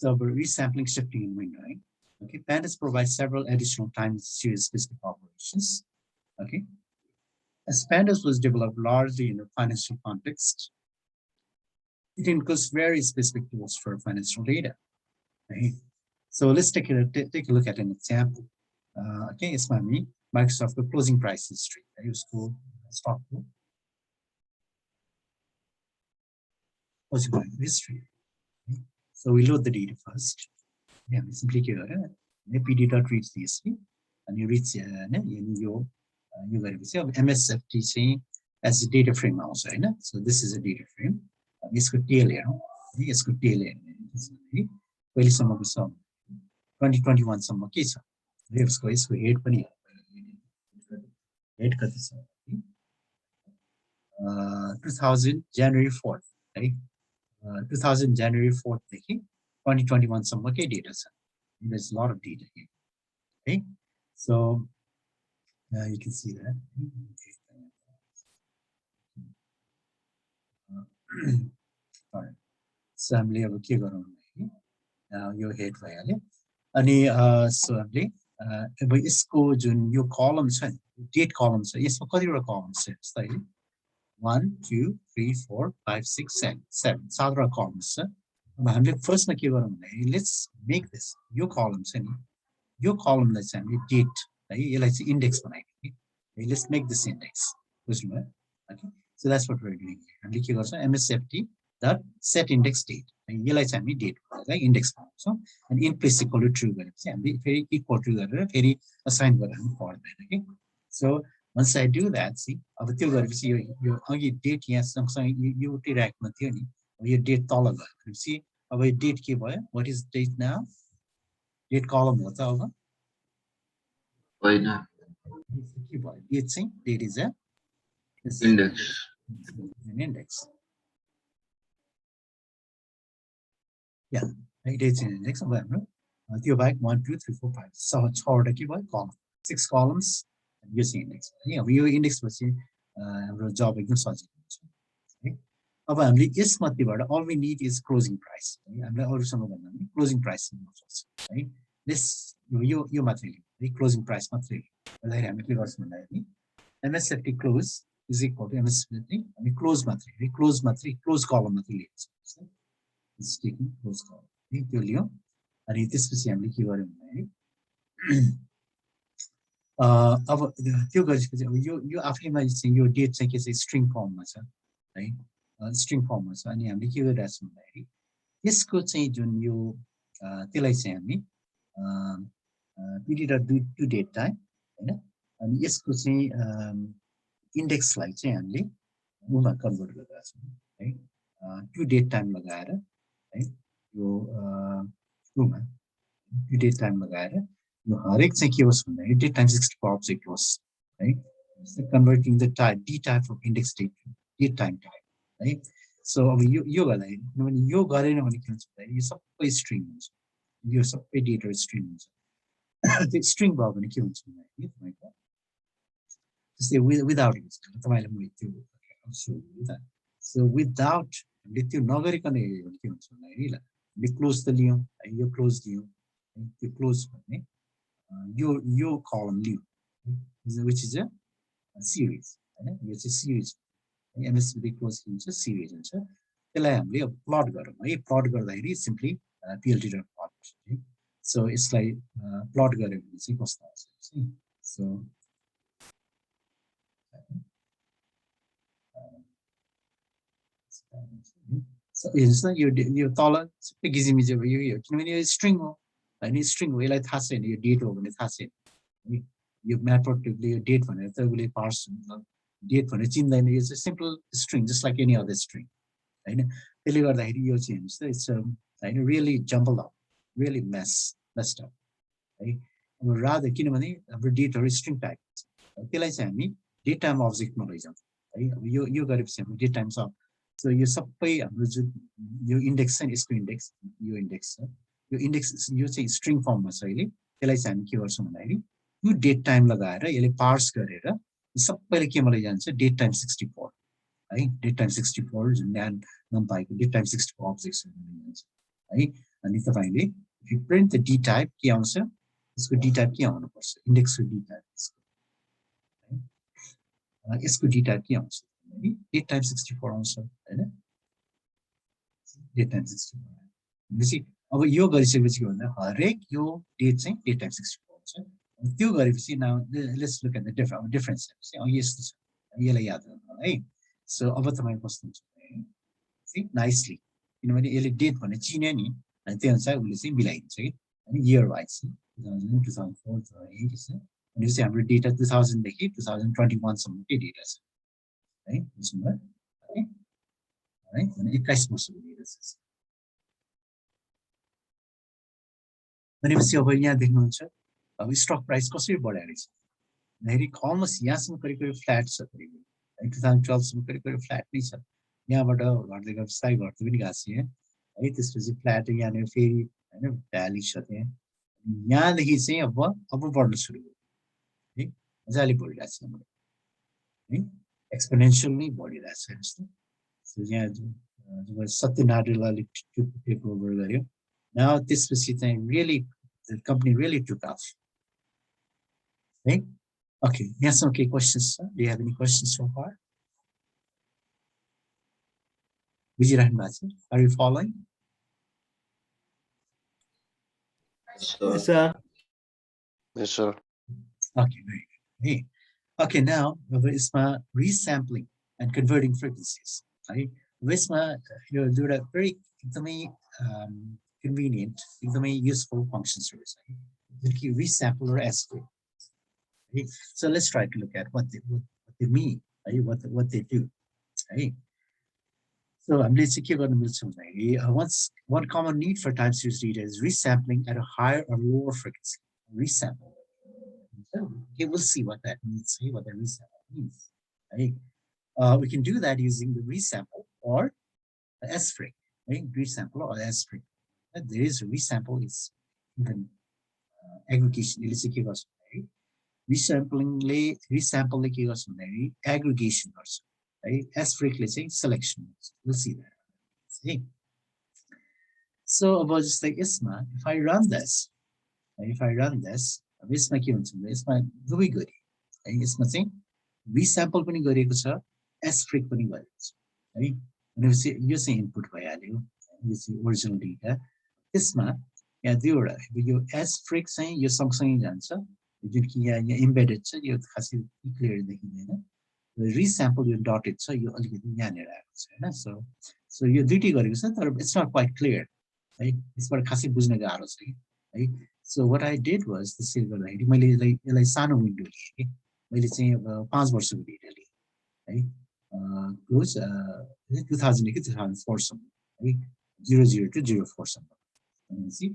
So we're resampling, shifting, and windowing. Okay, pandas provide several additional time series specific operations. Okay, as pandas was developed largely in a financial context, it includes very specific tools for financial data. Right? So let's take a look at an example. Okay, it's my Microsoft the closing price history. I use tool stock tool. Closing price history. Okay. So we load the data first. Yeah, we simply give it pd.read CSV and you read you MSFT as a data frame also. So this is a data frame. It's good tail here. It's good tail here. Well, some of the sum 2021 some okay. So we have square 8 penny. 8 2000 January 4th, right? 2000 January 4th, 2021 some okay data set. There's a lot of data here. Okay, so you can see that. All right. So I'm level key now your head value. Any so I'm इसको जुन यो column छ date column छ यसमा कतिवटा columns छ जस्तै 1 2 3 4 5 6 7 सातवटा columns छ अब हामीले फर्स्टमा के गरौँ भने let's make this यो column छ नि यो column लाई चाहिँ हामीले date है यसलाई चाहिँ index बनाइदियो नि let's make this index बुझ्नुभयो okay so that's what we're doing हामीले के गर्छौं msft dot set index date यसलाई चाहिँ हामी date भनेर index बनाउँछौं and in place equal to true गरेपछि हामीले फेरि equal to गरेर फेरि assign गर्न पर्दैन के so once I do that see अब त्यो गरेपछि यो अघि date यहाँ सँगसँगै यो उतै राख्न थियो नि यो date तल गएपछि अब यो date के भयो what is date now date column हो त अब होइन के भयो date चाहिँ date is a index an index yeah dates in index अब हाम्रो त्यो बाहेक 1 2 3 4 5 6वटा के भयो column 6 columns यो चाहिँ index है अब यो index पछि हाम्रो job एकदम सजिलो हुन्छ है अब हामीले यसमध्येबाट all we need is closing price है हामीले अरुसँग भन्दा पनि closing price हुन्छ है this यो मात्रै है closing price मात्रै भन्दाखेरि हामी के गर्छौं भन्दाखेरि msft close is equal to msft हामी close मात्रै है close column मात्रै लेख्छौं is taking close column है त्यो लियौ अनि त्यसपछि हामीले के गर्यौं भने अब त्यो गरेपछि अब यो आफैमा चाहिँ यो डेट चाहिँ के चाहिँ स्ट्रिङ फर्ममा छ है स्ट्रिङ फर्ममा छ अनि हामीले के गरिरहेका छौं भन्दाखेरि यसको चाहिँ जुन यो त्यसलाई चाहिँ हामी pd.do date time हैन अनि यसको चाहिँ इन्डेक्सलाई चाहिँ हामीले उमा कन्भर्ट गरिरहेका छौं है टु डेट टाइम लगाएर है यो उमा टु डेट टाइम लगाएर यो हरेक चाहिँ के होस् भन्दाखेरि डेट टाइम 64 अब्जेक्ट होस् है converting the type D type of index date time type है सो अब यो गर्दाखेरि किनभने यो गरेन भने के हुन्छ भन्दाखेरि यो सबै स्ट्रिङ हुन्छ यो सबै डेटा स्ट्रिङ हुन्छ त्यो स्ट्रिङ भयो भने के हुन्छ भन्दाखेरि तपाईको जस्तै विदाउट तपाईले मैले त्यो सो विदाउट हामीले त्यो नगरिकन हेर्यो भने के हुन्छ भन्दाखेरि ल हामीले क्लोज त लियौं यो क्लोज दियौं त्यो क्लोज भन्ने यो कलम लियौं which is a series हैन यो चाहिँ series msvd क्लोज हुन्छ series हुन्छ त्यसलाई हामीले अब प्लट गरौँ है प्लट गर्दाखेरि सिम्पली plt.plot है सो यसलाई प्लट गरे भने चाहिँ कस्तो आउँछ सो So is यो तल सबै गिजिमिजि यो किनभने यो स्ट्रिङ हो हैन स्ट्रिङ हो यसलाई थाहा छैन यो डेट हो भने थाहा छैन यो म्याथमेटिकली यो डेट भनेर त उले पार्स डेट भनेर चिन्दैन यो चाहिँ simple string just like any other string हैन त्यसले गर्दाखेरि यो चाहिँ हेर्नुस् त इट्स हैन really jumble up really messed up है अब रादर किनभने हाम्रो डेटहरु स्ट्रिङ टाइप त्यसलाई चाहिँ हामी डेट टाइम अब्जेक्टमा लैजाउँ है अब यो गरेपछि हाम्रो डेट टाइम छ सो यो सबै हाम्रो जुन यो इन्डेक्स छ यसको इन्डेक्स यो इन्डेक्स छ यो इन्डेक्स यो चाहिँ स्ट्रिङ फर्ममा छ अहिले त्यसलाई चाहिँ हामी के गर्छौं भन्दाखेरि यो डेट टाइम लगाएर यसले पार्स गरेर सबैले केमा लैजान्छ डेट टाइम 64 है डेट टाइम 64 जुन नम्पाइको डेट टाइम 64 अब्जेक्ट्स लैजान्छ है अनि तपाईले if you print the d type के आउँछ यसको d type के आउनु पर्छ index को d type यसको d type के आउँछ भने date time 64 आउँछ हैन date time 64 भनेपछि अब यो गरिसकेपछि के भन्दा हरेक यो डेट चाहिँ date time 64 आउँछ त्यो गरेपछि now let's look at the difference अब यस्तो छ यसलाई याद गर्नु है सो अब तपाईको कस्तो हुन्छ see nicely किनभने यसले डेट भन्ने चिन्यो नि अनि त्यो अनुसार उले चाहिँ मिलाइदिन्छ कि अनि इयर वाइज 2000 2004 2008 छ अनि चाहिँ हाम्रो डेटा 2000 देखि 2021 सम्मकै डेटा छ है बुझ्नुभयो है है अनि 21 वर्षको डेटा छ भनेपछि अब यहाँ देख्नुहुन्छ अब स्टक प्राइस कसरी बढेको छ धेरै अलमोस्ट यहाँसम्म करिब फ्ल्याट छ करिब 2012 सम्म करिब फ्ल्याट नै छ यहाँबाट घट्दै बिस्तारै घट्दै पनि गएको छ है त्यसपछि फ्ल्याट यहाँनिर फेरि हैन भ्याली छ त्यहाँ यहाँदेखि चाहिँ अब बढ्न सुरु भयो है मजाले बढिरहेको छ हाम्रो है एक्सपोनेन्शियल नै बढिरहेको छ जस्तो सो यहाँ जब सत्यनारायणले टेक ओभर गर्यो नाउ त्यसपछि चाहिँ really the company really took off है ओके यहाँसम्म केही क्वेसन्स छ do you have any questions so far बुझिराख्नु भएको छ are you following Yes, sir. Yes, sir. Okay, very good. Hey, okay, now यसमा resampling and converting frequencies. Right? यसमा यो दुईटा very एकदमै convenient, एकदमै useful functions है. जुन कि resample or estimate. Right? So let's try to look at what they mean, right? What they do. Right? So हामीले चाहिँ के गर्न मिल्छ भन्दाखेरि one common need for time series data is resampling at a higher or lower frequency. Resample. Okay, we'll see what that means, see what the resample means. Right? We can do that using the resample or the S-freq, right? Resample or S-freq. There is a resample, is even aggregation. Resampling aggregation also. Right? S-freq, let's say selection. We'll see that. See? So about just like ISMA, if I run this, यसमा के हुन्छ भने यसमा दुवै गरी है यसमा चाहिँ रिस्याम्पल पनि गरिएको छ एस-फ्रेक पनि गरिएको छ है भनेपछि यो चाहिँ इनपुट भइहाल्यो यो चाहिँ ओरिजिनल डेटा त्यसमा यहाँ दुईवटा यो एस-फ्रेक चाहिँ यो सँगसँगै जान्छ जुन कि यहाँ इम्बेडेड छ यो खासै क्लियर देखिँदैन रिस्याम्पल यो डटेड छ यो अलिकति यहाँनिर आएको छ हैन सो यो दुईटै गरेको छ तर इट्स नट क्वाइट क्लियर है यसबाट खासै बुझ्न गाह्रो छ है So what I did was the silver lady. मैले यसलाई सानो विन्डो लिए के मैले चाहिँ अब 5 वर्षको डेटा लिए है क्लोज 2000 देखि 2004 सम्म है 00 to 04 सम्म भनेपछि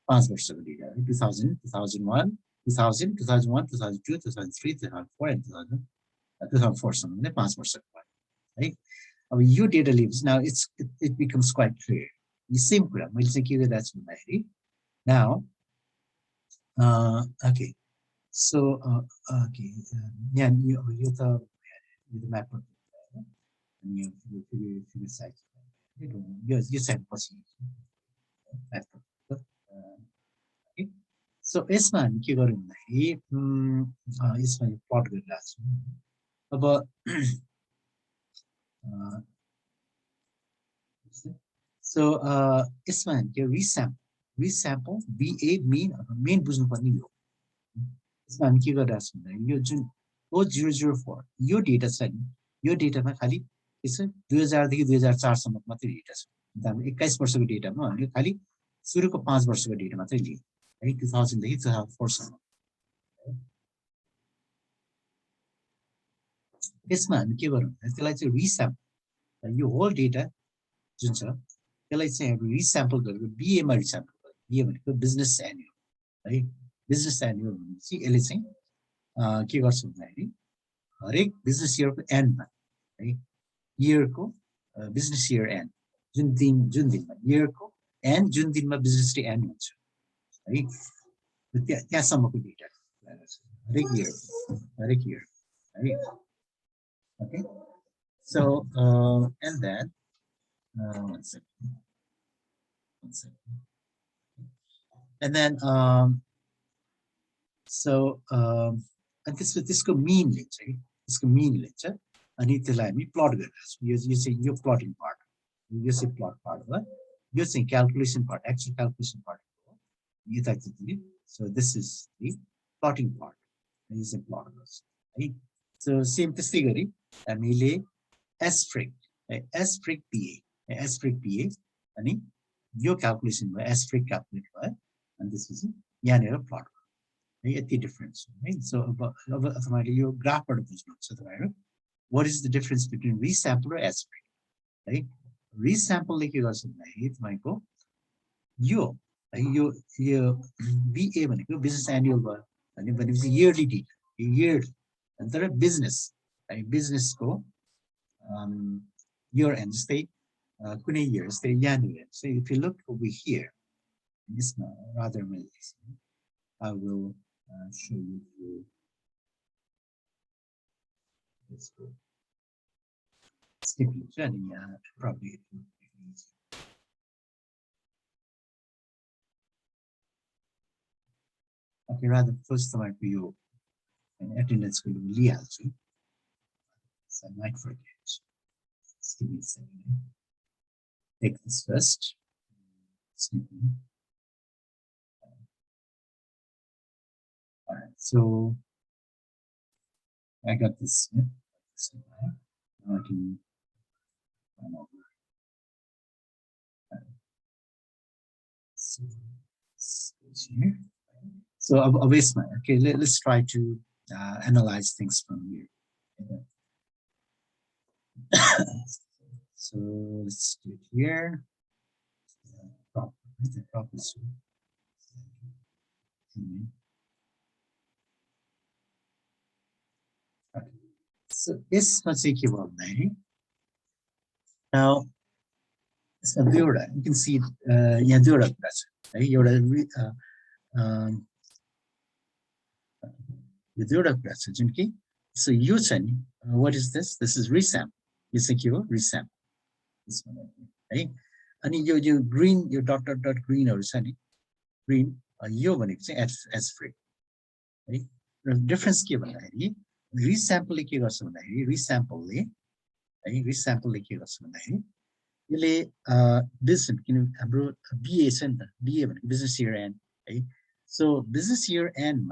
5 वर्षको डेटा है 2000 2001 2000 2001 2002 2003 2004 and 2004 सम्म नै 5 वर्षको भयो है अब यो डेटा लिएपछि now it becomes quite clear यो सेम कुरा मैले चाहिँ के गरिरहेको छु भन्दाखेरि now okay, so okay, yeah, you the map and you site. You said possible. Okay, so यसमा के गर्नु भन्दाखेरि यसमा यो प्लट गरिरहेको छु अब so यसमा के resample VA main बुझ्नुपर्ने यो यसमा हामी के गरिरहेको छौँ भन्दाखेरि यो जुन 004 यो डेटा छ नि यो डेटामा खालि के छ 2000 देखि 2004 सम्म मात्रै डेटा छ हाम्रो 21 वर्षको डेटामा हामीले खालि सुरुको 5 वर्षको डेटा मात्रै लिए है 2000 देखि 2004 सम्म यसमा हामी के गरौँ त्यसलाई चाहिँ रिस्याम्पल यो होल डेटा जुन छ त्यसलाई चाहिँ हामी रिस्याम्पल गरेको BA मा रिस्याम्पल यो भनेको बिजनेस एन्युअल है बिजनेस एन्युअल भनेपछि यसले चाहिँ के गर्छ भन्दाखेरि हरेक बिजनेस इयरको एन्डमा है इयरको बिजनेस इयर एन्ड जुन दिनमा इयरको एन्ड जुन दिनमा बिजनेस डे एन्ड हुन्छ है त्यहाँसम्मको डेटा हरेक इयर है okay so and then one second And then and this go mean लिन्छ कि त्यसको mean लिन्छ अनि त्यसलाई हामी plot गरिरहेछौँ यो चाहिँ यो plotting part यो चाहिँ plot part हो यो चाहिँ calculation part actual calculation part हो यता चाहिँ so this is the plotting part यो चाहिँ plot गर्छ है so same त्यस्तै गरी हामीले asterisk PA अनि यो calculation भयो asterisk calculate भयो and this is यहाँनिर plot यति difference right so अब तपाईहरुले यो ग्राफबाट बुझ्नुहुन्छ तपाईहरु what is the difference between resample र asterisk right resample ले के गर्छ भन्दाखेरि तपाईको यो BA भनेको business annual भयो अनि भनेपछि yearly data year तर business है business को year end जस्तै कुनै year जस्तै यहाँनिर so if you look over here this rather I will show you through this group. Skip your journey, probably it will be easy. Okay, rather first time for you and attendance will be Leah. So I might forget. Just give me a second. Take this first. All right, so I got this. Now I can run over. So this goes here. So obviously, okay, let's try to analyze things from here. So let's do it here. The prop is so this was equivalent. Now you can see Yandura so you what is this? This is resample. You secure resample. This one, right? And you green, your dot green or sunny green, you when it's as free. Right? The difference given resample resample business BA business year end so business year end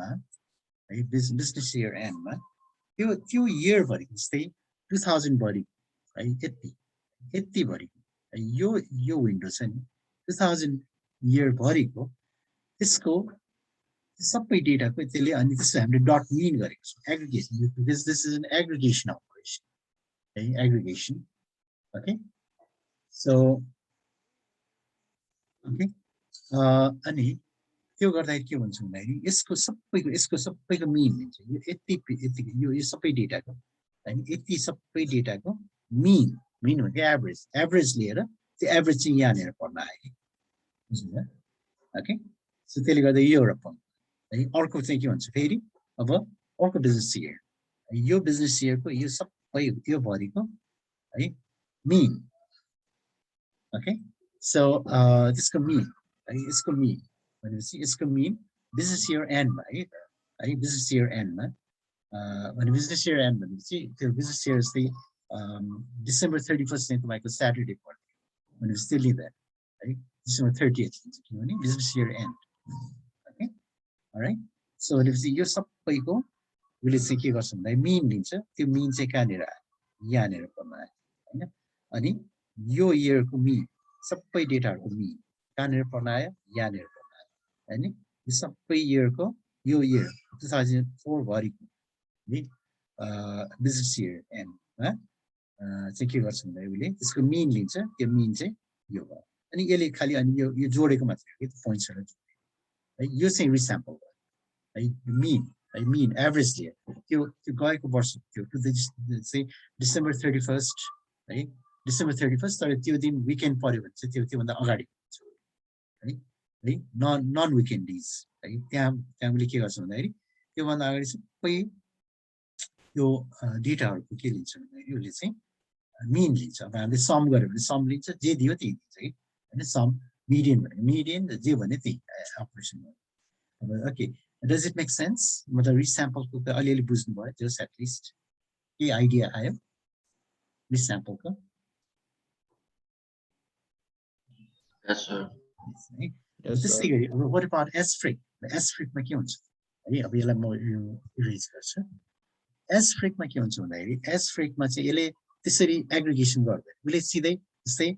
business year end few year stay 2000 body right 80 body यो windows 2000 year body को इसको सबै data को त्यसले अनि त्यसले हामीले dot mean गरेको छौं aggregation because this is an aggregation operation aggregation okay so okay अनि त्यो गर्दा के भन्छ भन्दाखेरि यसको सबैको mean लिन्छ यो यति यो सबै data को हैन यति सबै data को mean भनेको average लिएर त्यो average चाहिँ यहाँ लिएर पर्न आयो बुझ्नुभयो ओके सो त्यसले गर्दा यो एउटा point है अर्को चाहिँ के भन्छ फेरि अब अर्को बिजनेस इयर यो बिजनेस इयर को यो सबै यो भरिको है mean ओके सो त्यसको mean है यसको mean भनेपछि यसको mean बिजनेस इयर एन्ड मा है बिजनेस इयर एन्ड मा भने बिजनेस इयर एन्ड भनेपछि त्यो बिजनेस इयर चाहिँ December 31st चाहिँ तपाईको स्याटरडे पर्छ भनेपछि त्यसले दा है December 30th हुन्छ किनभने business year and okay all right so भनेपछि यो सबैको उले चाहिँ के गर्छ भन्दा mean लिन्छ त्यो mean चाहिँ कहाँनिर आयो यहाँनिर पर्न आयो हैन अनि यो इयर को mean सबै डेटाहरुको mean कहाँनिर पर्न आयो यहाँनिर पर्न आयो हैन यो सबै इयर को यो इयर 2004 भरिको है बिजनेस इयर एन्ड चाहिँ के गर्छ भन्दा उले त्यसको mean लिन्छ त्यो mean चाहिँ यो भयो अनि यसले खाली अनि यो जोडेको मात्र हो के पोइन्ट्सहरु है यो चाहिँ रिस्याम्पल भयो है mean एभरेज लिएर त्यो गएको वर्ष त्यो चाहिँ December 31st है December 31st तर त्यो दिन विकेन्ड पर्यो भने चाहिँ त्यो भन्दा अगाडि हुन्छ है नन विकेन्ड डेज है त्यहाँ उले के गर्छ भन्दाखेरि त्यो भन्दा अगाडि सबै यो डेटाहरुको के लिन्छ भन्दाखेरि उले चाहिँ mean लिन्छ अब हामीले सम गर्यो भने सम लिन्छ जे दियो त्यही दिन्छ है हैन सम median जे भने त्यही operation okay does it make sense मतलब resample को त अलिअलि बुझ्नु भयो just at least के idea आयो resample को Yes, sir. त्यसै गरी अब what about s-freq s-freq मा के हुन्छ है अब यसलाई म इरेज गर्छु s-freq मा के हुन्छ भन्दाखेरि s-freq मा चाहिँ यसले त्यसरी एग्रिगेसन गर्दैन उसले सिधै जस्तै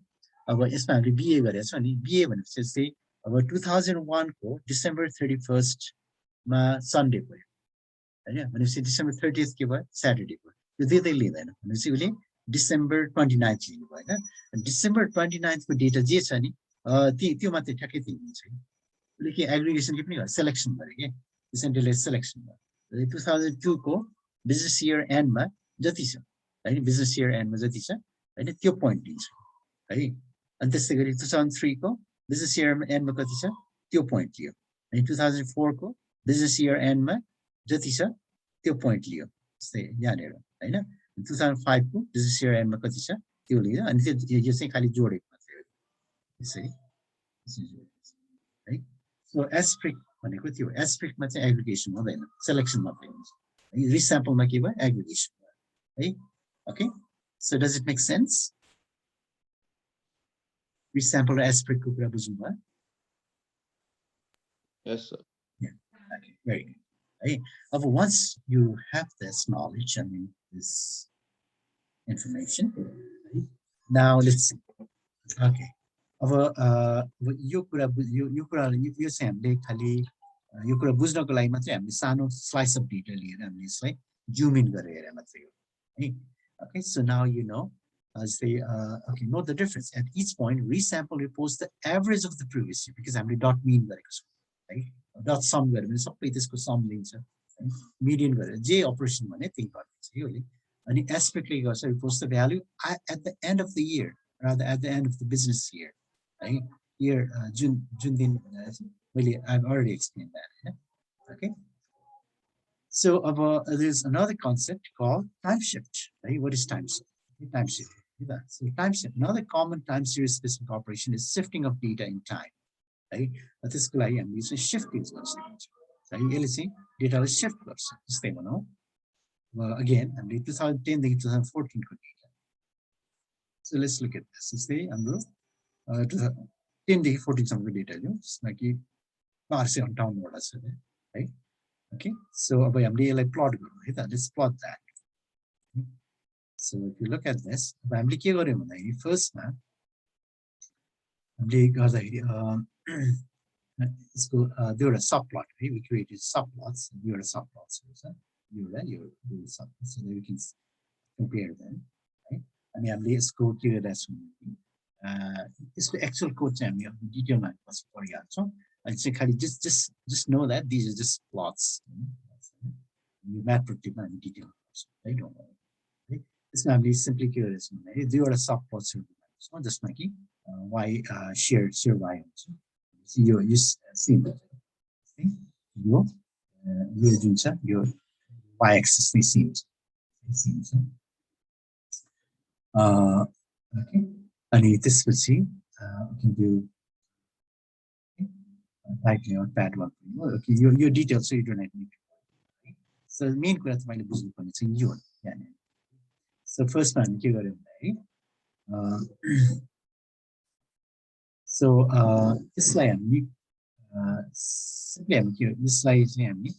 अब यसमा हामीले बीए गरेका छौं नि बीए भनेपछि चाहिँ अब 2001 को डिसेम्बर 31st मा सन्डे भयो हैन भनेपछि डिसेम्बर 30th के भयो स्याटरडे भयो त्यो दिँदै लिँदैन भनेपछि उसले डिसेम्बर 29th लिनु भयो हैन डिसेम्बर 29th को डेटा जे छ नि त्यो मात्रै ठ्याक्कै त्यही हुन्छ उसले के एग्रिगेसन के पनि गर्छ सिलेक्सन गरे के त्यसैले सिलेक्सन गर्यो 2002 को बिजनेस इयर एन्डमा जति छ हैन बिजनेस इयर एन्डमा जति छ हैन त्यो पोइन्ट दिन्छ है अनि त्यसै गरी 2003 को बिजनेस इयर एन्डमा कति छ त्यो पोइन्ट लियो अनि 2004 को बिजनेस इयर एन्डमा जति छ त्यो पोइन्ट लियो जस्तै यहाँनिर हैन 2005 को बिजनेस इयर एन्डमा कति छ त्यो लियो अनि यो चाहिँ खाली जोडेको मात्रै हो त्यसै है सो s-freq भनेको त्यो s-freq मा चाहिँ एग्रिगेसन हुँदैन सिलेक्सन मात्रै हुन्छ है रिस्याम्पल मा के भयो एग्रिगेसन है okay so does it make sense resample s-freq को कुरा बुझ्नु भयो Yes, sir. yeah okay very good hey of once you have this knowledge I mean this information right? Now let's see okay अब यो कुरा यो चाहिँ हामीले खाली यो कुरा बुझ्नको लागि मात्रै हामीले सानो स्लाइस अफ डेटा लिएर हामीले यसलाई जुम इन गरेर हेरे मात्रै हो है okay so now you know say okay note the difference at each point resample reports the average of the previous year because हामीले dot mean गरेको छौं है dot sum गरे भने सबै त्यसको सम लिन्छ median गरेर जे अपरेसन भने त्यही गर्छ योले अनि s-freq ले गर्छ reports the value at the end of the year rather at the end of the business year right here June दिन मैले I've already explained that yeah? Okay so there's another concept called time shift right what is time shift so time shift another common time series specific operation is shifting of data in time right त्यसको लागि हामीले चाहिँ shift use गर्छ है यसले चाहिँ डेटालाई shift गर्छ जस्तै भनौं again हामीले 2010 देखि 2014 को data so let's look at this जस्तै हाम्रो 10 देखि 14 सम्मको डेटा लियौं जसमा कि 458 वटा छ है okay so अब हामीले यसलाई प्लट गरौँ है त let's plot that so if you look at this अब हामीले के गर्यौं भन्दाखेरि फर्स्टमा हामीले गर्दाखेरि यसको दुईवटा सब प्लट है we created subplots दुईवटा सब प्लट्स छ यो सब so that we can compare them है अनि हामीले यसको के गरिरहेको छौं यसको एक्चुअल कोड चाहिँ हामी डिटेलमा पछि पढिहाल्छौं अनि चाहिँ खाली just know that these are just plots यो म्याथमेटिकमा हामी डिटेल गर्छौं है डोन्ट वरी है यसमा हामीले सिम्पली के गरेछौं भने दुईवटा सब प्लट्सहरु बनाउँछौं जसमा कि y शेयर y हुन्छ यो सेम यो जुन छ यो y एक्सिस नै सेम छ ओके अनि त्यसपछि do likely or bad one okay your details so you don't need to so main कुरा तपाईले बुझ्नु पर्ने चाहिँ यो हो यहाँ so first मा हामी के गर्यौं भने so यसलाई हामी simply हामी के यसलाई चाहिँ हामी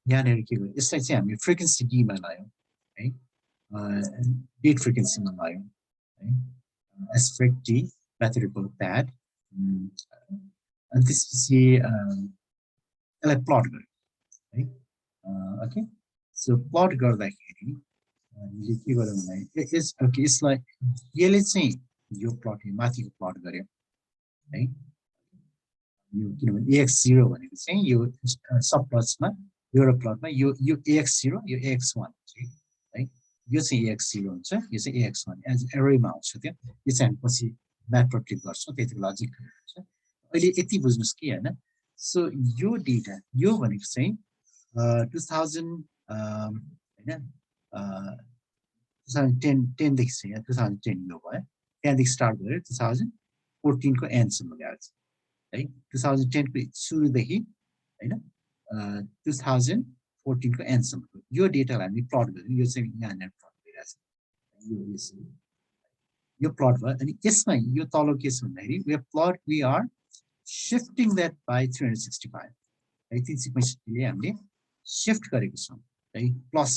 यहाँनेर के गर्यौं यसलाई चाहिँ हामी फ्रिक्वेन्सी d मा लायौं है डेट फ्रिक्वेन्सी मा लायौं है s-freq d mathematical pad and त्यसपछि यसलाई प्लट गर्यौं है ओके सो प्लट गर्दाखेरि हामीले के गर्यौं भने यसलाई यसले चाहिँ यो प्लट माथिको प्लट गर्यो है यो किनभने ax0 भनेको चाहिँ यो सब प्लट्समा एउटा प्लटमा यो ax0 यो ax1 है यो चाहिँ ax0 हुन्छ यो चाहिँ ax1 एज एरेमा आउँछ त्यो यो चाहिँ हामी पछि म्याथमेटिक गर्छौं त्यतिको लजिक हुन्छ अहिले यति बुझ्नुस् कि हैन सो यो डेटा यो भनेको चाहिँ 2000 हैन 2010 देखि चाहिँ 2010 यो भयो त्यहाँदेखि स्टार्ट गरेर 2014 2014 को एन्ड सम्म गएको छ है 2010 को सुरुदेखि हैन 2014 को एन्ड सम्मको यो डेटालाई हामी प्लट गर्यौं यो चाहिँ यहाँनिर प्लट गरिरहेछ यो प्लट भयो अनि यसमा यो तल के छ भन्दाखेरि we are shifting that by 365 है 365 ले हामीले शिफ्ट गरेको छौं है प्लस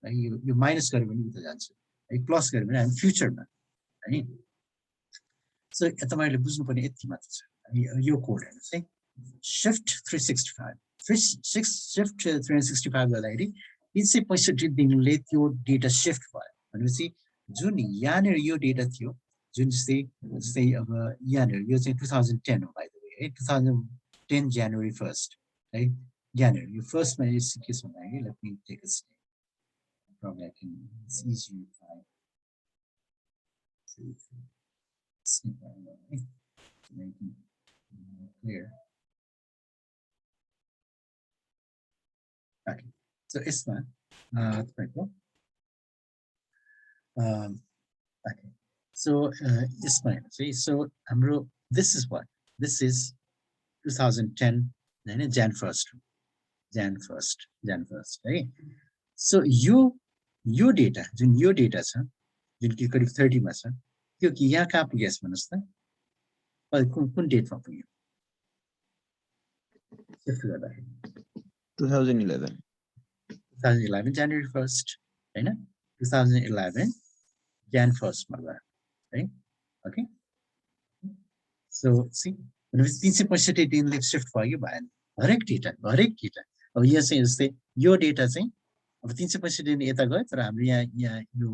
है यो माइनस गर्यो भने उता जान्छ है प्लस गर्यो भने हामी फ्युचरमा है सो तपाईहरुले बुझ्नुपर्ने यति मात्र छ यो कोड हेर्नुस् है shift 365 shift 365 गर्दाखेरि 365 दिनले त्यो डेटा शिफ्ट भयो भनेपछि जुन यहाँनिर यो डेटा थियो जुन जस्तै अब यहाँनिर यो चाहिँ 2010 हो बाइ द वे है 2010 जनवरी 1st है यहाँनिर यो फर्स्टमा के छ भन्दाखेरि let me take a step probably I can it's easier if I snip right to make it more clear. Okay, so it's not okay, so it's fine. See, so Amro, this is what this is 2010 then Jan 1st, right? So यो data जुन यो data छ जुन कि करिब 30 मा छ त्यो कि यहाँ कहाँ पुगेछ भन्नुस् त कुन डेटमा पुग्यो शिफ्ट गर्दा 2011 January 1st हैन 2011 Jan 1st मा गयो है ओके सो सी भनेपछि 365 दिनले शिफ्ट भयो भएन हरेक डेटा अब यहाँ चाहिँ जस्तै यो डेटा चाहिँ अब 365 दिन यता गयो तर हाम्रो यहाँ यो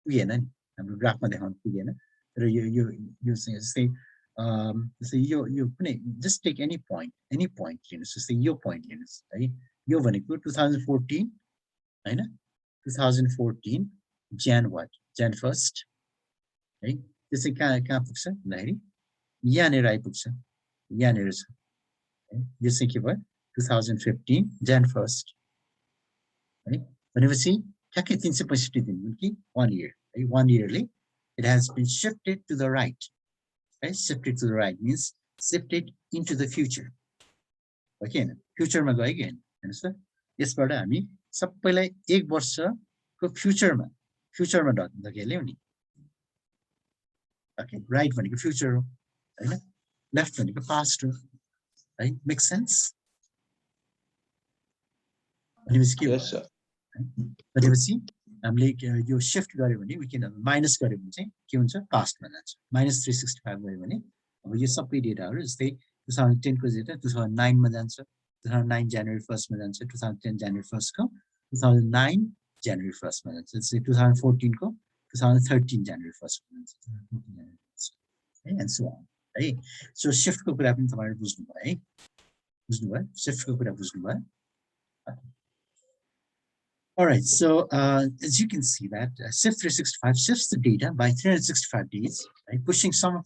पुगेन नि हाम्रो ग्राफमा देखाउन पुगेन तर यो चाहिँ जस्तै यो कुनै जस्ट टेक एनी पोइन्ट लिनुस् जस्तै यो पोइन्ट लिनुस् है यो भनेको 2014 हैन 2014 Jan 1st है त्यो चाहिँ कहाँ पुग्छ भन्दाखेरि यहाँनिर आइपुग्छ यहाँनिर छ है यो चाहिँ के भयो 2015 Jan 1st है भनेपछि ठ्याक्कै 365 दिन कि 1 year है 1 yearly it has been shifted to the right right shifted to the right means shifted into the future okay फ्युचरमा गयो कि हैन हेर्नुस् त यसबाट हामी सबैलाई 1 वर्षको फ्युचरमा धकेल्यौ नि ओके राइट भनेको फ्युचर हो हैन लेफ्ट भनेको पास्ट हो है मेक सेन्स भनेपछि के Yes, sir. भनेपछि हामीले यो शिफ्ट गर्यो भने वी क्यान माइनस गर्यो भने चाहिँ के हुन्छ पास्टमा जान्छ माइनस 365 गयो भने अब यो सबै डेटाहरु जस्तै 2010 को डेटा 2009 मा जान्छ 2009 January 1st मा जान्छ 2010 January 1st को 2009 January 1st मा जान्छ जस्तै 2014 को 2013 January 1st मा जान्छ है एन्ड सो अन है सो शिफ्ट को कुरा पनि तपाईहरुले बुझ्नुभयो शिफ्ट को कुरा बुझ्नुभयो All right, so as you can see that Shift 365 shifts the data by 365 days, right? Pushing some of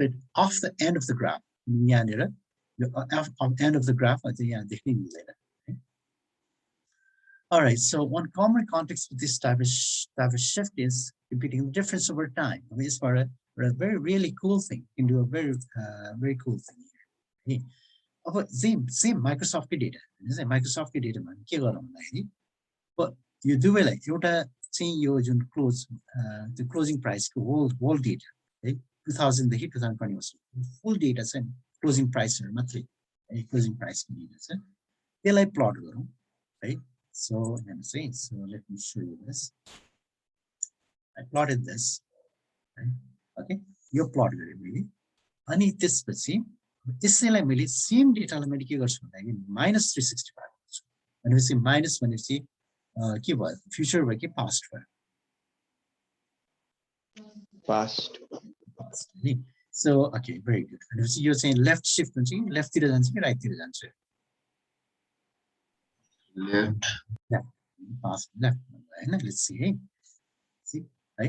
it off the end of the graph. End of the graph, I think, later. Okay? All right, so one common context with this type of shift is computing the difference over time. I mean, it's for a really cool thing. You can do a very cool thing here. Okay? About same Microsoft data. Microsoft data man के गरौँ भन्दाखेरि यो दुवैलाई एउटा चाहिँ यो जुन त्यो क्लोजिङ प्राइसको होल डेटा है 2000 देखि 2020 फुल डेटा छ नि क्लोजिङ प्राइसहरु मात्रै है क्लोजिङ प्राइसको डेटा छ त्यसलाई प्लट गरौँ है सो हेर्नुस् है so let me show you this I plotted this है ओके यो प्लट गरे मैले अनि त्यसपछि त्यसैलाई मैले सेम डेटालाई मैले के गर्छु भन्दाखेरि -365 गर्छु भनेपछि माइनस भनेपछि के भयो फ्युचर भयो कि पास्ट भयो Past. So okay very good भनेपछि यो चाहिँ लेफ्ट शिफ्ट हुन्छ कि लेफ्ट तिर जान्छ कि राइट तिर जान्छ Left. पास्ट लेफ्ट हैन लेट्स सी है सी है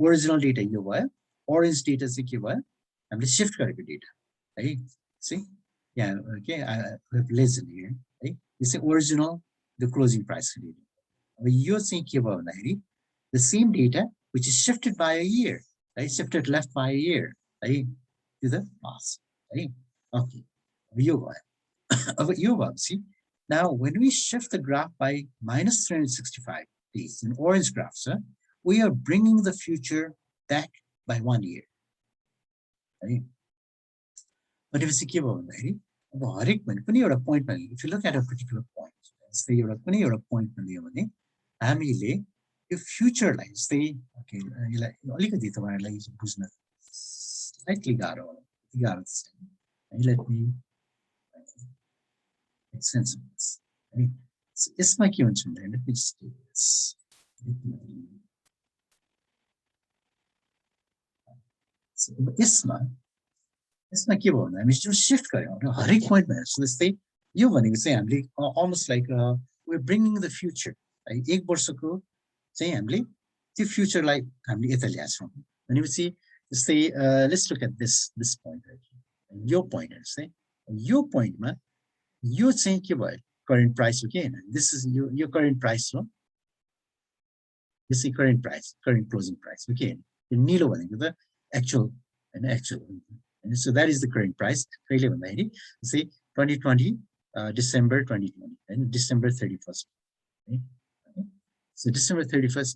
ओरिजिनल डेटा यो भयो ओरेन्ज डेटा चाहिँ के भयो हामीले शिफ्ट गरेको डेटा है सी यहाँ के लेसन हियर है यो चाहिँ ओरिजिनल द क्लोजिङ प्राइस को डेटा अब यो चाहिँ के भयो भन्दाखेरि the same data which is shifted by a year right shifted left by a year है to the loss है okay यो भयो अब यो भएपछि now when we shift the graph by minus 365 days in orange graph sir we are bringing the future back by 1 year है भनेपछि के भयो भन्दाखेरि अब हरेक कुनै एउटा पोइन्टमा if you look at a particular point जस्तै एउटा कुनै एउटा पोइन्टमा लियो भने हामीले यो फ्युचरलाई जस्तै ओके यसलाई अलिकति तपाईहरुलाई बुझ्न slightly गाह्रो छैन let me make sense of this है यसमा के हुन्छ भन्दाखेरि let me just do this यसमा के भयो भने हामी जुन शिफ्ट गर्यौं हरेक पोइन्टमा जस्तै यो भनेको चाहिँ हामीले almost like we are bringing the future है एक वर्षको चाहिँ हामीले त्यो फ्युचरलाई हामीले यता ल्याछौं भनेपछि जस्तै let's look at this point यो पोइन्ट चाहिँ यो पोइन्टमा यो चाहिँ के भयो करेन्ट प्राइस हो के हैन दिस इज यो करेन्ट प्राइस हो this is current price current closing price हो के हैन यो नीलो भनेको त एक्चुअल हैन actual and so that is the current price कहिले भन्दाखेरि say 2020 December 2020 and December 31st okay? So December 31st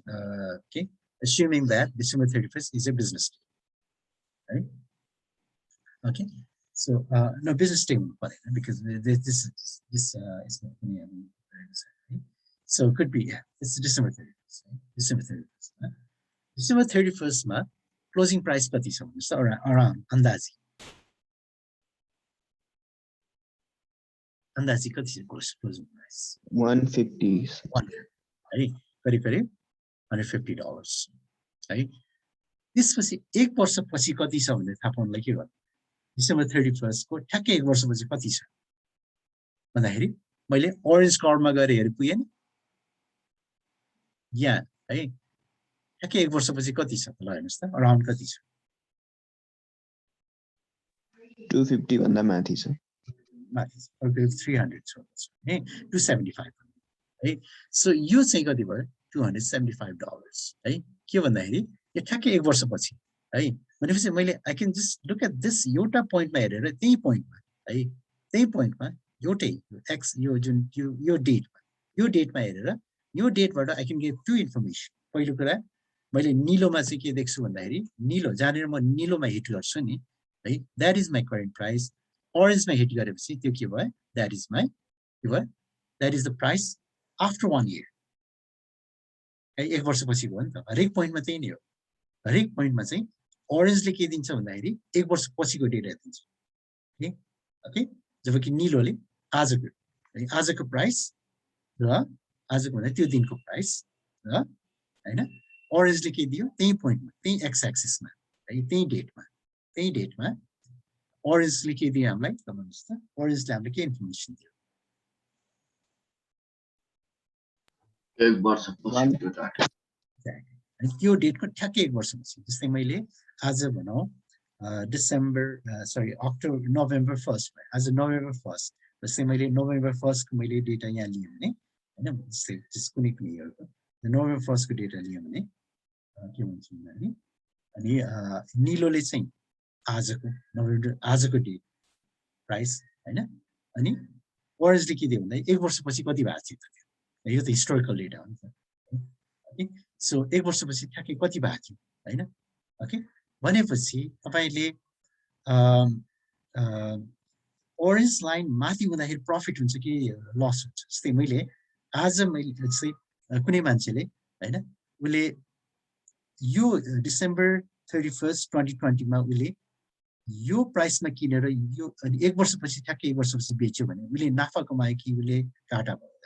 okay assuming that December 31st is a business day right okay so no business day because this is not so it could be yeah it's December 31st right? December 31st huh? December 31st ma closing price कति छ भन्नुस् त around अन्दाजी कति छ closing price 150 है करिब $150 है त्यसपछि एक वर्षपछि कति छ भन्ने थाहा पाउनलाई के गर्नु December 31st को ठ्याक्कै एक वर्षपछि कति छ भन्दाखेरि मैले orange कर्वमा गएर हेरि पुगे नि यहाँ है ठ्याक्कै एक वर्षपछि कति छ ल हेर्नुस् त अराउन्ड कति छ 250 भन्दा माथि छ माथि छ 300 छ है 275 है सो यो चाहिँ कति भयो $275 है के भन्दाखेरि यो ठ्याक्कै एक वर्षपछि है भनेपछि मैले I can just look at this एउटा पोइन्टमा हेरेर त्यही पोइन्टमा एउटै एक्स यो जुन यो डेटमा हेरेर यो डेटबाट I can get to information पहिलो कुरा मैले नीलोमा चाहिँ के देख्छु भन्दाखेरि नीलो जानेर म नीलोमा हिट गर्छु नि है that is my current price ओरेन्जमा हिट गरेपछि त्यो के भयो दैट इज माई के भयो that is the price after 1 year है एक वर्षपछि भयो नि त हरेक पोइन्टमा त्यही नै हो हरेक पोइन्टमा चाहिँ ओरेन्जले के दिन्छ भन्दाखेरि एक वर्षपछिको डेटा दिन्छ ओके जबकि नीलोले आजको प्राइस र आजको भन्दा त्यो दिनको प्राइस र हैन ओरेन्जले के दियो त्यही पोइन्टमा त्यही एक्स एक्सिसमा है त्यही डेटमा ओरेन्जले के दियो हामीलाई त भन्नुस् त ओरेन्जले हामीलाई के इन्फर्मेसन दियो एक वर्षपछि त्यो डाटा अनि त्यो डेटको ठ्याक्कै एक वर्षपछि जस्तै मैले आज भनौं नोभेम्बर 1st आज नोभेम्बर 1st जस्तै मैले नोभेम्बर 1st को मैले डेटा यहाँ लिएँ भने हैन जस्तै कुनै इयरको नोभेम्बर 1st को डेटा लिएँ भने के भन्छ भने अनि नीलोले चाहिँ आजको डेट प्राइस हैन अनि ओरेन्जले के दियो भन्दा एक वर्षपछि कति भएको थियो त यो त हिस्टोरिकल डेटा हो नि त ओके सो एक वर्षपछि ठ्याक्कै कति भएको थियो हैन ओके भनेपछि तपाईले ओरेन्ज लाइन माथि हुँदाखेरि प्रफिट हुन्छ कि लस हुन्छ जस्तै मैले चाहिँ कुनै मान्छेले हैन उले यो डिसेम्बर 31st 2020 मा उले यो प्राइसमा किनेर यो अनि एक वर्षपछि ठ्याक्कै एक वर्षपछि बेच्यो भने उले नाफा कमायो कि उले घाटा भयो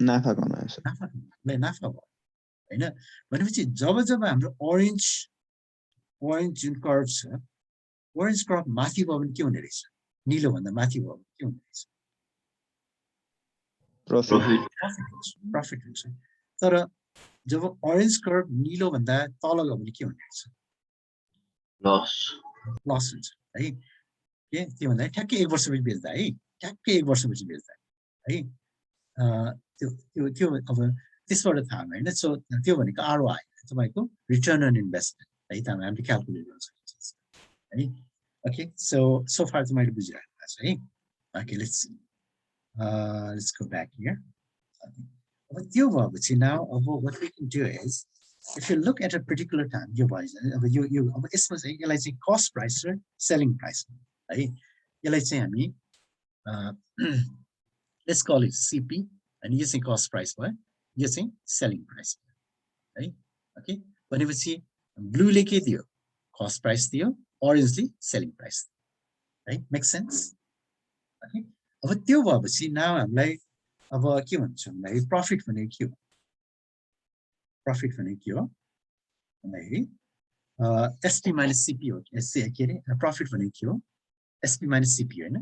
नाफा कमाएछ नाफा भयो हैन भनेपछि जब हाम्रो ओरेन्ज जुन कर्भ छ ओरेन्ज कर्भ माथि भयो भने के हुने रहेछ नीलो भन्दा माथि भयो भने के हुने रहेछ प्रफिट हुन्छ तर जब ओरेन्ज कर्भ नीलो भन्दा तल गयो भने के हुने रहेछ लस हुन्छ है के त्यो भन्दा ठ्याक्कै एक वर्षपछि बेच्दा है ठ्याक्कै एक वर्षपछि बेच्दा है त्यो अब त्यसबाट थाहा हैन सो त्यो भनेको आरओआई तपाईको रिटर्न अन इन्भेस्टमेन्ट है त हामीले क्याल्कुलेट गर्न सकिन्छ है ओके so far चाहिँ मैले बुझिरहेको छु है okay let's go back here अब त्यो भएपछि now अब what we can do is if you look at a particular time यो भयो अब यो अब यसमा चाहिँ यसलाई चाहिँ cost price र selling price है यसलाई चाहिँ हामी let's call it CP and यो चाहिँ cost price भयो यो चाहिँ selling price है ओके भनेपछि ब्लूले के दियो cost price दियो orangeले selling price है make sense ओके अब त्यो भएपछि now हामीलाई अब के भन्छ हामीलाई प्रॉफिट भनेको के हो प्रॉफिट भनेको के हो भन्दाखेरि SP minus CP हो के अरे प्रॉफिट भनेको के हो SP minus CP हैन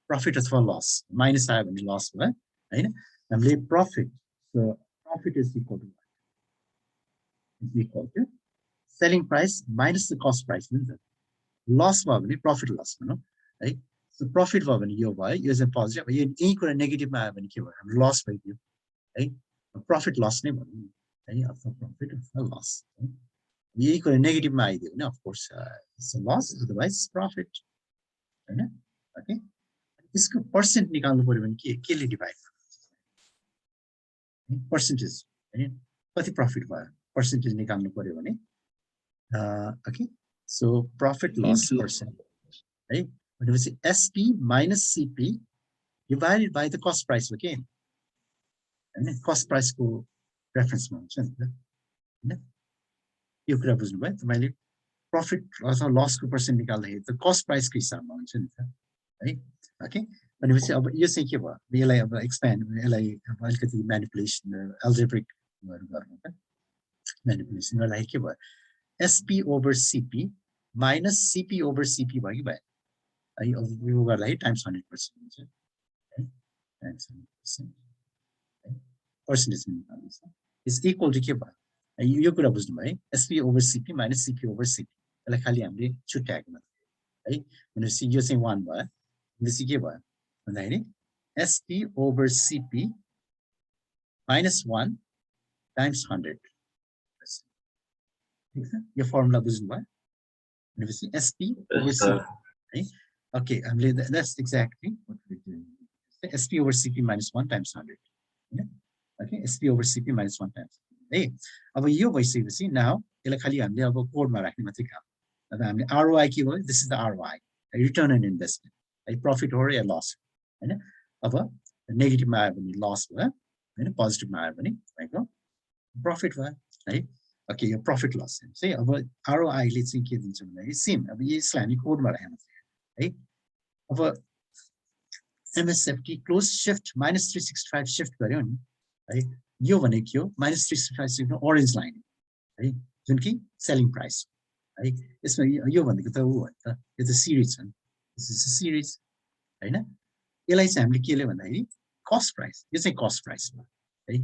प्रॉफिट अथवा लस माइनस आयो भने लस भयो हैन हामीले profit so profit is equal to selling price minus the cost price हुन्छ लस भयो भने प्रॉफिट लस भनौं है सो प्रॉफिट भयो भने यो भयो यो चाहिँ पोजिटिभ यो यही कुरा नेगेटिभमा आयो भने के भयो हाम्रो लस भइदियो है प्रॉफिट लस नै भनौं है अथवा प्रॉफिट अथवा लस है यही कुरा नेगेटिभमा आइदियो भने of course it's a loss otherwise profit हैन ओके यसको पर्सेन्ट निकाल्नु पर्यो भने केले डिभाइड पर्सेन्टेज हैन कति प्रॉफिट भयो पर्सेन्टेज निकाल्नु पर्यो भने okay so profit loss percent है भनेपछि SP minus CP divided by the cost price again हैन cost price को रेफरेन्समा हुन्छ नि त हैन यो कुरा बुझ्नु भयो तपाईले प्रॉफिट अथवा लस को पर्सेन्ट निकाल्दाखेरि त कस्ट प्राइस को हिसाबमा हुन्छ नि त है ओके भनेपछि अब यो चाहिँ के भयो यसलाई अब एक्सप्यान्ड यसलाई अब अलिकति म्यानिपुलेसन एल्जेब्रिक गर्नु त म्यानिपुलेसन गर्दाखेरि के भयो SP over CP minus CP over CP भयो कि भयो है यो गर्दाखेरि टाइम्स 100% हुन्छ है टाइम्स 100% है पर्सेन्टेज निकाल्नु इज इक्वल टु के भयो यो कुरा बुझ्नु भयो SP over CP minus CP over CP यसलाई खाली हामीले छुट्याएको मात्र है भनेपछि यो चाहिँ 1 भयो भनेपछि के भयो भन्दाखेरि SP over CP minus 1 times 100 ठीक छ यो फर्मुला बुझ्नु भयो भनेपछि SP over CP है okay that's exactly what we're doing SP over CP minus 1 times 100 हैन okay SP over CP minus 1 times है अब यो भइसकेपछि नाउ यसलाई खाली हामीले अब कोडमा राख्ने मात्रै काम अब हामीले ROI के भयो this is the ROI return on investment है प्रॉफिट हो या लस हैन अब नेगेटिभमा आयो भने लस भयो हैन पोजिटिभमा आयो भने हैन प्रॉफिट भयो है ओके यो प्रॉफिट लस चाहिँ अब ROI ले चाहिँ के दिन्छ भन्दाखेरि सेम अब यसलाई हामी कोडमा राख्ने मात्रै है अब MSFT क्लोज शिफ्ट -365 शिफ्ट गर्यो नि है यो भनेको के हो -365 शिफ्ट ओरेन्ज लाइन है जुन कि सेलिङ प्राइस है यसमा यो भनेको त उ हो नि त यो त सिरिज छ दिस इज अ सिरिज हैन यसलाई चाहिँ हामीले केले भन्दाखेरि कस्ट प्राइस यो चाहिँ कस्ट प्राइस हो है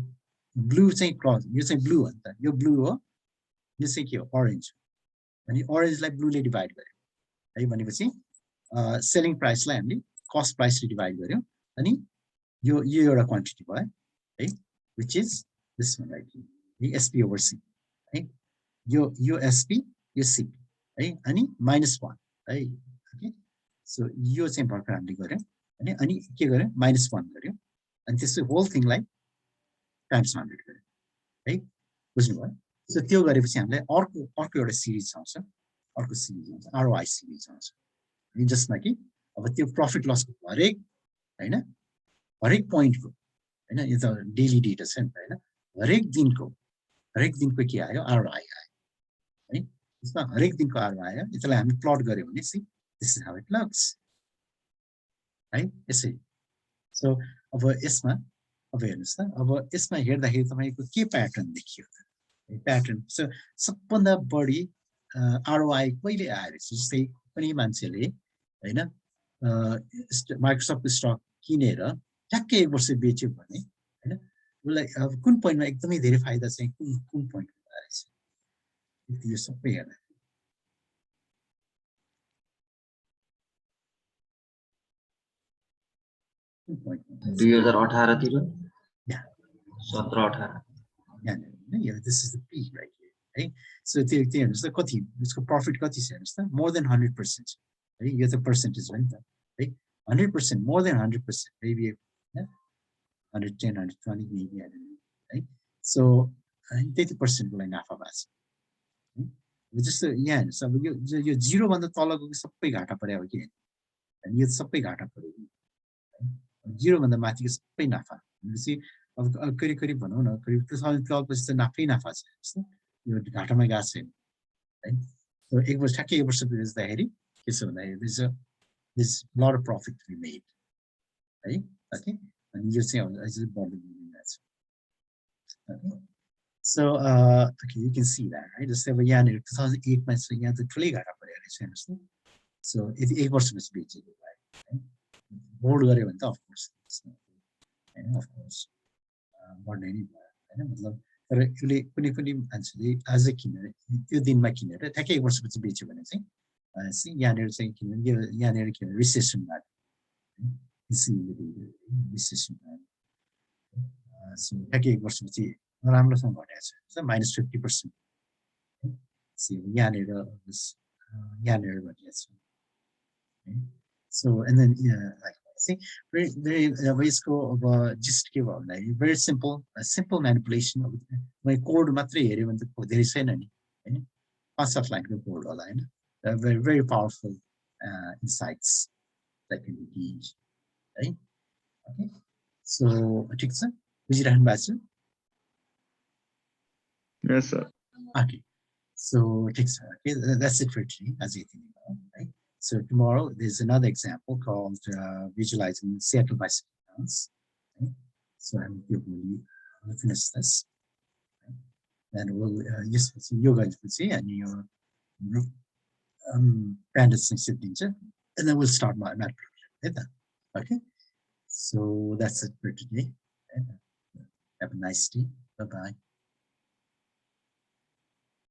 ब्लू चाहिँ क्लज यो चाहिँ ब्लू हो नि त यो ब्लू हो यो चाहिँ के हो ओरेन्ज अनि ओरेन्जलाई ब्लूले डिभाइड गर्यो है भनेपछि सेलिङ प्राइसलाई हामीले कस्ट प्राइसले डिभाइड गर्यो अनि यो एउटा क्वान्टिटी भयो है which is this one right SP over C है यो SP यो C है अनि -1 है ओके सो यो चाहिँ भर्खर हामीले गर्यो अनि के गर्यो -1 गर्यो अनि त्यसको होल थिङलाई टाइम्स 100 गर्यो है बुझ्नुभयो सो त्यो गरेपछि हामीलाई अर्को एउटा सिरिज आउँछ अर्को सिरिज आउँछ ROI सिरिज आउँछ जसमा कि अब त्यो प्रॉफिट लस को हरेक पोइन्टको हैन यो त डेली डेटा छ नि हैन हरेक दिनको के आयो ROI आयो है यसमा हरेक दिनको ROI आयो यसलाई हामी प्लट गर्यो भने see this is how it looks है यसै सो अब यसमा अब हेर्नुस् त अब यसमा हेर्दाखेरि तपाईको के प्याटर्न देखियो प्याटर्न सो सबभन्दा बढी ROI कहिले आयो जस्तै कुनै मान्छेले हैन माइक्रोसफ्टको स्टक किनेर ठ्याक्कै 1 वर्ष बेच्यो भने हैन उसलाई अब कुन पोइन्टमा एकदमै धेरै फाइदा चाहिँ कुन पोइन्टमा आएछ यो सबै हेर्दा 2018 तिर 17-18 yeah this is the peak right here है सो त्यो हेर्नुस् त कति यसको प्रफिट कति छ हेर्नुस् त मोर देन 100% है यो त पर्सेन्टेज हो नि त है 100% more than 100% maybe 110 120 maybe I don't know है सो 30% को लागि नाफा भएको छ जस्तो यहाँ हेर्नुस् अब यो 0 भन्दा तलको सबै घाटा पर्यो हो कि अनि यो सबै घाटा पर्यो 0 भन्दा माथिको सबै नाफा भनेपछि अब करिब करिब भनौँ न करिब 2012 पछि त नाफै नाफा छ यो घाटामा गएको छैन है सो एक वर्ष ठ्याक्कै एक वर्ष बेच्दाखेरि के छ भन्दाखेरि this lot of profit to be made है ओके अनि यो चाहिँ अझै बढ्दै गइरहेको छ okay so okay you can see that right जस्तै अब यहाँनिर 2008 मा चाहिँ यहाँ त ठुलै घाटा परेको रहेछ हेर्नुहोस् न सो यदि एक वर्षपछि बेचेको भए है बोर्ड गऱ्यो भने त अफकोर्स होइन अफकोर्स बढ्ने नै भयो होइन मतलब तर यसले कुनै पनि मान्छेले आजै किनेर त्यो दिनमा किनेर ठ्याक्कै एक वर्षपछि बेच्यो भने चाहिँ यहाँनिर चाहिँ किनभने यो यहाँनिर किनभने रिसेसन भएको रिसेसन सो ठ्याक्कै एक वर्षपछि राम्रोसँग घटेको छ -50% यहाँनिर यहाँनिर घटेको छ सो एन्ड देन very यसको अब जस्ट के भयो भन्दाखेरि भेरी सिम्पल म्यानिपुलेसन मैले कोड मात्रै हेऱ्यो भने त धेरै छैन नि होइन 5-7 लाइनको कोड होला होइन very powerful insights that can be gained है ओके सो ठिक छ बुझिराख्नु भएको छ Yes, sir. Okay, so okay, that's it for today. As you think about, right? So tomorrow there's another example called visualizing Seattle bicycle counts. Right? So I'm we'll finish this, right? And we'll just see you guys will see and your bandits and then we'll start my math program. Okay, so that's it for today. Have a nice day. Bye bye.